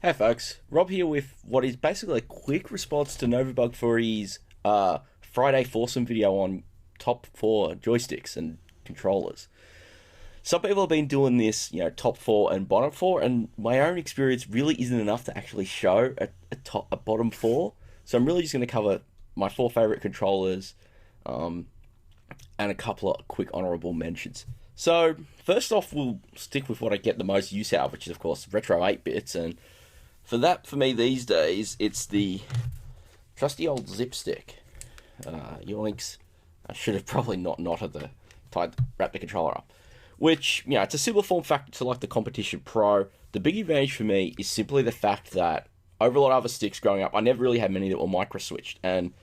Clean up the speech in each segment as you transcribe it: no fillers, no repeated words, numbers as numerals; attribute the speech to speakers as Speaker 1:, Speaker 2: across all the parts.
Speaker 1: Hey folks, Rob here with what is basically a quick response to Novabug for his Friday Foursome video on top four joysticks and controllers. Some people have been doing this, top four and bottom four, and my own experience really isn't enough to actually show a bottom four. So I'm really just going to cover my four favorite controllers, and a couple of quick honourable mentions. So first off, we'll stick with what I get the most use out of, which is of course retro 8-bits, and for me these days, it's the trusty old zip stick. Yoinks. I should have probably not knotted wrapped the controller up. Which, it's a similar form factor to like the Competition Pro. The big advantage for me is simply the fact that over a lot of other sticks growing up, I never really had many that were micro switched. And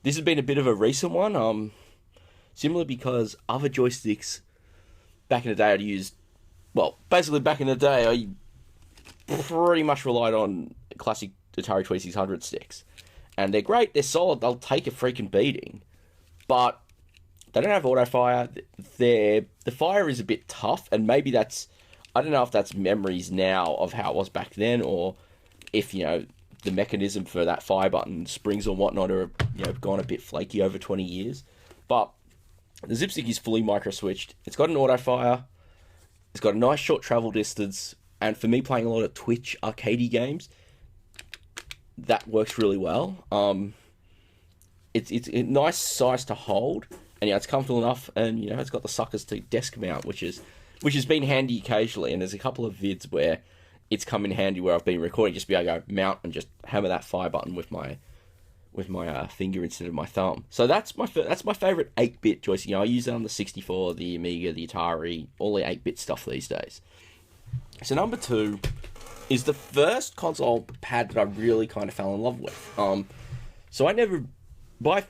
Speaker 1: this has been a bit of a recent one. Simply because other joysticks back in the day I'd used, basically back in the day I pretty much relied on classic Atari 2600 sticks. And they're great, they're solid, they'll take a freaking beating. But they don't have auto fire. The fire is a bit tough, and maybe I don't know if that's memories now of how it was back then, or if, the mechanism for that fire button, springs or whatnot, are, gone a bit flaky over 20 years. But the zip stick is fully micro switched. It's got an auto fire. It's got a nice short travel distance. And for me, playing a lot of Twitch arcadey games, that works really well. It's a nice size to hold, and it's comfortable enough, and it's got the suckers to desk mount, which has been handy occasionally. And there's a couple of vids where it's come in handy where I've been recording, just be able to go mount and just hammer that fire button with my finger instead of my thumb. So that's my favorite 8-bit joystick. I use it on the 64, the Amiga, the Atari, all the 8-bit stuff these days. So number two is the first console pad that I really kind of fell in love with. My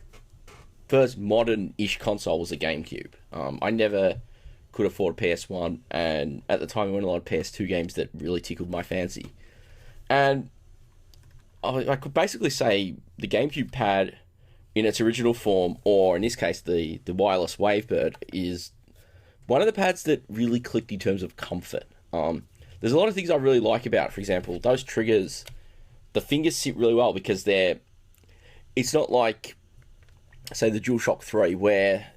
Speaker 1: first modern-ish console was a GameCube. I never could afford a PS1, and at the time there weren't a lot of PS2 games that really tickled my fancy. And I could basically say the GameCube pad in its original form, or in this case the wireless Wavebird, is one of the pads that really clicked in terms of comfort. There's a lot of things I really like about it. For example, those triggers, the fingers sit really well because it's not like, say, the DualShock 3 where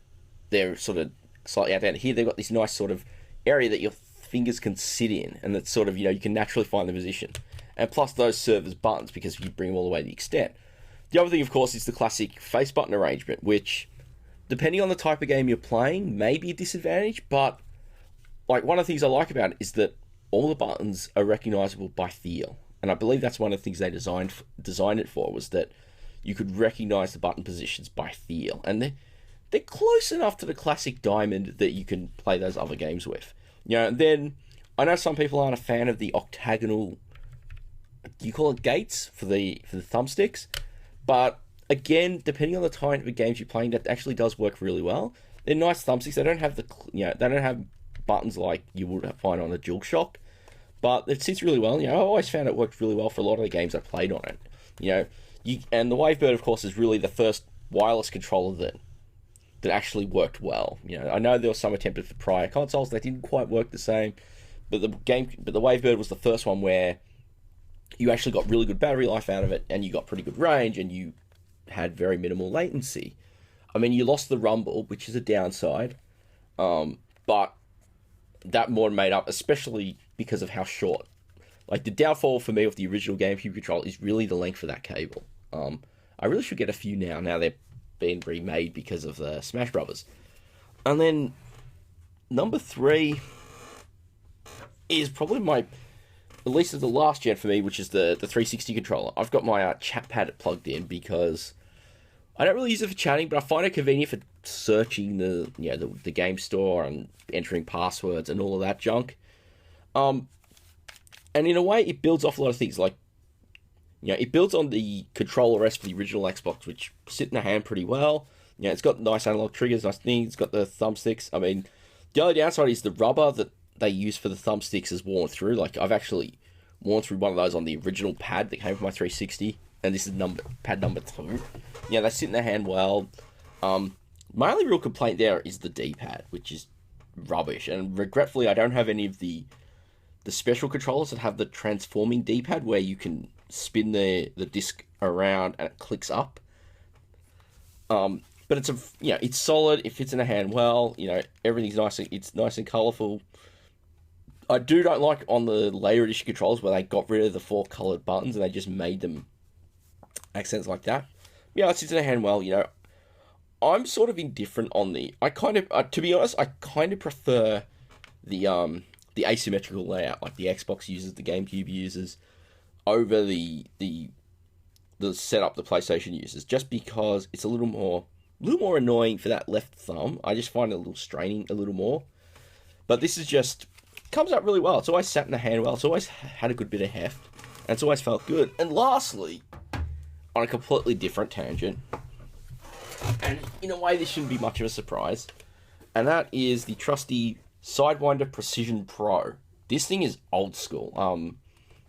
Speaker 1: they're sort of slightly out there. Here they've got this nice sort of area that your fingers can sit in, and that's sort of, you can naturally find the position. And plus those serve as buttons because you bring them all the way to the extent. The other thing, of course, is the classic face button arrangement, which, depending on the type of game you're playing, may be a disadvantage, but like one of the things I like about it is that all the buttons are recognizable by feel. And I believe that's one of the things they designed it for, was that you could recognize the button positions by feel. And they're close enough to the classic Diamond that you can play those other games with. And then I know some people aren't a fan of the octagonal, you call it gates for the thumbsticks, but again, depending on the type of games you're playing, that actually does work really well. They're nice thumbsticks. They don't have they don't have buttons like you would find on a DualShock, but it sits really well. I always found it worked really well for a lot of the games I played on it. And the Wavebird, of course, is really the first wireless controller that actually worked well. I know there was some attempted for prior consoles that didn't quite work the same, but the Wavebird was the first one where you actually got really good battery life out of it, and you got pretty good range, and you had very minimal latency. I mean, you lost the rumble, which is a downside, but that more made up, especially because of how short. Like, the downfall for me with the original GameCube controller is really the length of that cable. I really should get a few now they're being remade because of the Smash Brothers. And then number three is probably at least of the last gen for me, which is the 360 controller. I've got my chat pad plugged in because I don't really use it for chatting, but I find it convenient for searching the game store and entering passwords and all of that junk. And in a way, it builds off a lot of things. Like, it builds on the controller S for the original Xbox, which sit in the hand pretty well. It's got nice analog triggers, nice things. It's got the thumbsticks. I mean, the only downside is the rubber that they use for the thumbsticks is worn through. Like, I've actually worn through one of those on the original pad that came with my 360, and this is pad number 2. They sit in the hand well. My only real complaint there is the D-pad, which is rubbish, and regretfully, I don't have any of the the special controllers that have the transforming D-pad where you can spin the disc around and it clicks up. But it's it's solid. It fits in a hand well. Everything's nice. It's nice and colourful. I don't like on the later edition controllers where they got rid of the 4 coloured buttons and they just made them accents like that. It sits in a hand well. I'm sort of indifferent on the. I kind of, to be honest, I kind of prefer the asymmetrical layout like the Xbox uses, the GameCube uses, over the setup the PlayStation uses, just because it's a little more annoying for that left thumb. I just find it a little straining a little more. But this is just comes out really well. It's always sat in the hand well. It's always had a good bit of heft, and it's always felt good. And lastly, on a completely different tangent, and in a way this shouldn't be much of a surprise, and that is the trusty Sidewinder Precision Pro. This thing is old school. I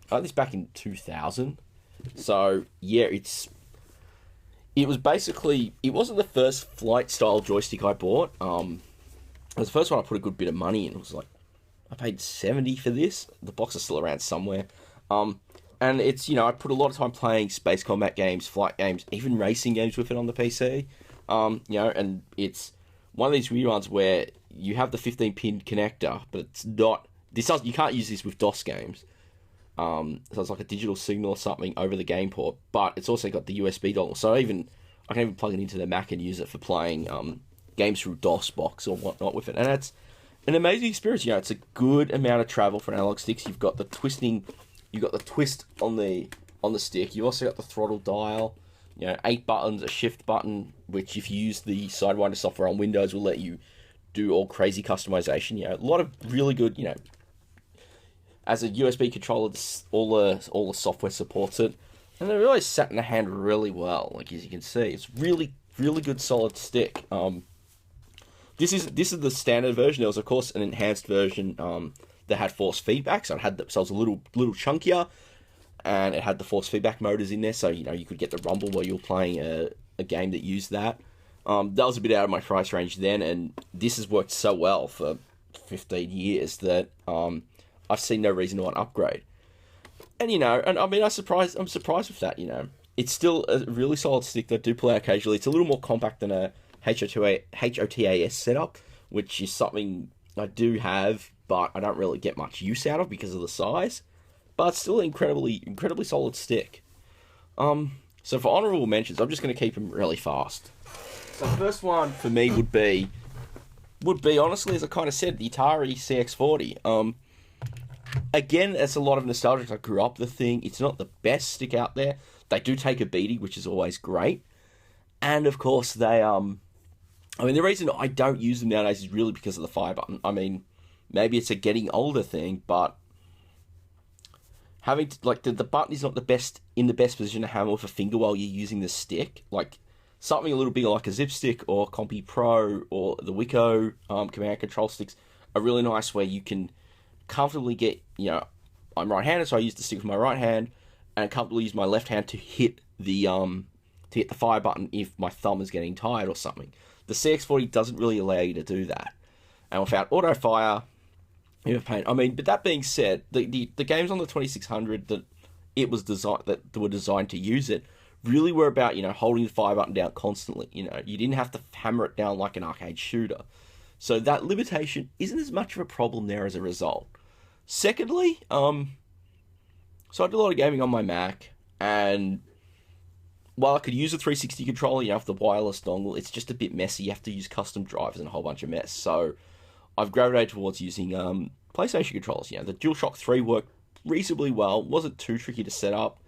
Speaker 1: got this back in 2000. So yeah, it wasn't the first flight style joystick I bought. It was the first one I put a good bit of money in. It was like, I paid $70 for this. The box is still around somewhere. And it's, I put a lot of time playing space combat games, flight games, even racing games with it on the PC. And it's one of these weird ones where you have the 15-pin connector, but it's not, you can't use this with DOS games. So it's like a digital signal or something over the game port, but it's also got the USB dongle. So I can even plug it into the Mac and use it for playing games through DOS box or whatnot with it. And it's an amazing experience. It's a good amount of travel for analog sticks. You've got the twist on the stick. You've also got the throttle dial. 8 buttons, a shift button, which if you use the Sidewinder software on Windows will let you do all crazy customization. A lot of really good, as a USB controller, all the software supports it, and it really sat in the hand really well. Like as you can see, it's really good solid stick. This is the standard version. There was of course an enhanced version that had force feedback, so it was a little chunkier, and it had the force feedback motors in there, so you could get the rumble while you were playing a game that used that. That was a bit out of my price range then, and this has worked so well for 15 years that I've seen no reason to want to upgrade. And I'm surprised with that. It's still a really solid stick that I do play occasionally. It's a little more compact than a HOTAS setup, which is something I do have, but I don't really get much use out of because of the size. But it's still an incredibly solid stick. So for honourable mentions, I'm just going to keep them really fast. So the first one for me would be honestly, as I kind of said, the Atari CX40. Again, it's a lot of nostalgia. I grew up with the thing. It's not the best stick out there. They do take a beating, which is always great. And of course, they the reason I don't use them nowadays is really because of the fire button. Maybe it's a getting older thing, but having to, the button is not the best position to hammer with a finger while you're using the stick. Like something a little bigger like a Zip Stick or Compi Pro or the Wico command and control sticks are really nice where you can comfortably get, I'm right-handed, so I use the stick with my right hand and comfortably use my left hand to hit the fire button if my thumb is getting tired or something. The CX40 doesn't really allow you to do that. And without auto fire, you're pain. But that being said, the games on the 2600 that were designed to use it really were about, holding the fire button down constantly. You didn't have to hammer it down like an arcade shooter. So that limitation isn't as much of a problem there as a result. Secondly, so I do a lot of gaming on my Mac, and while I could use a 360 controller, with the wireless dongle, it's just a bit messy. You have to use custom drivers and a whole bunch of mess. So I've gravitated towards using PlayStation controllers. The DualShock 3 worked reasonably well. Wasn't too tricky to set up.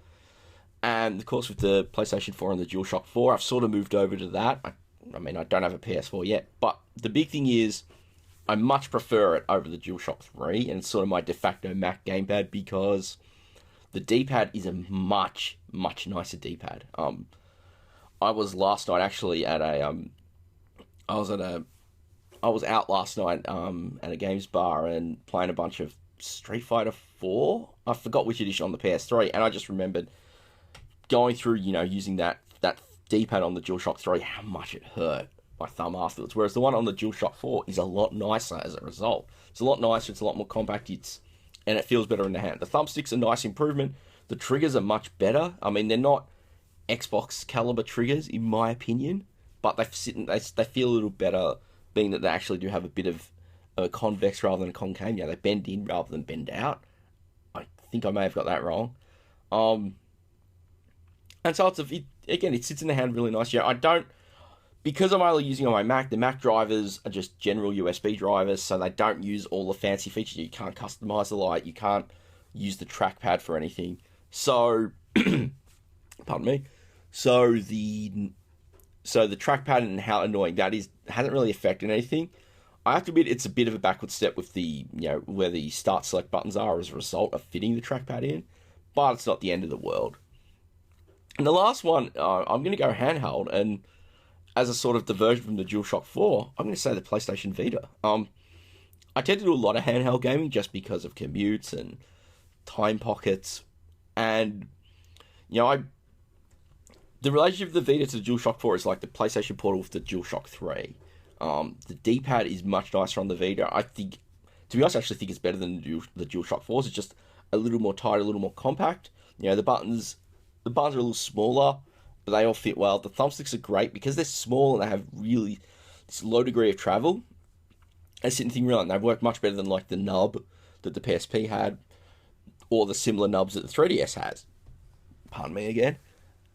Speaker 1: And of course, with the PlayStation 4 and the DualShock 4, I've sort of moved over to that. I don't have a PS4 yet, but the big thing is I much prefer it over the DualShock 3, and it's sort of my de facto Mac gamepad because the D-pad is a much nicer D-pad. I was last night actually at I was out last night at a games bar and playing a bunch of Street Fighter 4. I forgot which edition on the PS3, and I just remembered going through, using that D-pad on the DualShock 3, how much it hurt my thumb afterwards. Whereas the one on the DualShock 4 is a lot nicer as a result. It's a lot nicer, it's a lot more compact, it's and it feels better in the hand. The thumbstick's a nice improvement. The triggers are much better. I mean, they're not Xbox caliber triggers, in my opinion, but they feel a little better, being that they actually do have a bit of a convex rather than a concave. They bend in rather than bend out. I think I may have got that wrong. And so it sits in the hand really nice. Because I'm only using on my Mac, the Mac drivers are just general USB drivers, so they don't use all the fancy features. You can't customize the light, you can't use the trackpad for anything. So, pardon me. So the trackpad and how annoying that is hasn't really affected anything. I have to admit, it's a bit of a backward step with where the start select buttons are as a result of fitting the trackpad in, but it's not the end of the world. And the last one, I'm going to go handheld, and as a sort of diversion from the DualShock 4, I'm going to say the PlayStation Vita. I tend to do a lot of handheld gaming just because of commutes and time pockets, and the relationship of the Vita to the DualShock 4 is like the PlayStation Portal with the DualShock 3. The D-pad is much nicer on the Vita. To be honest, I actually think it's better than the DualShock 4's. It's just a little more tight, a little more compact. The buttons are a little smaller, but they all fit well. The thumbsticks are great because they're small and they have really this low degree of travel. I sit and think, really, they work much better than like the nub that the PSP had, or the similar nubs that the 3DS has. Pardon me again.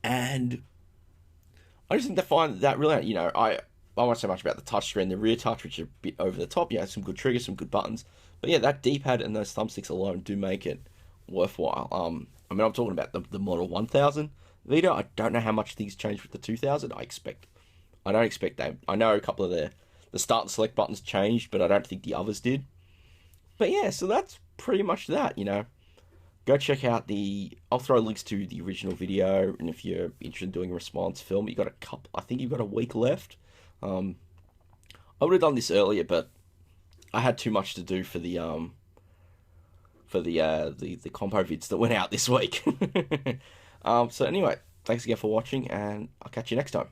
Speaker 1: And I just think they find that really, I won't say much about the touchscreen, the rear touch, which are a bit over the top. Some good triggers, some good buttons. But yeah, that D-pad and those thumbsticks alone do make it worthwhile. I'm talking about the Model 1000 Vita. I don't know how much things changed with the 2000. I don't expect that. I know a couple of the start and select buttons changed, but I don't think the others did. But yeah, so that's pretty much that, Go check out I'll throw links to the original video, and if you're interested in doing a response film, I think you've got a week left. I would have done this earlier, but I had too much to do for the compo vids that went out this week. So anyway, thanks again for watching, and I'll catch you next time.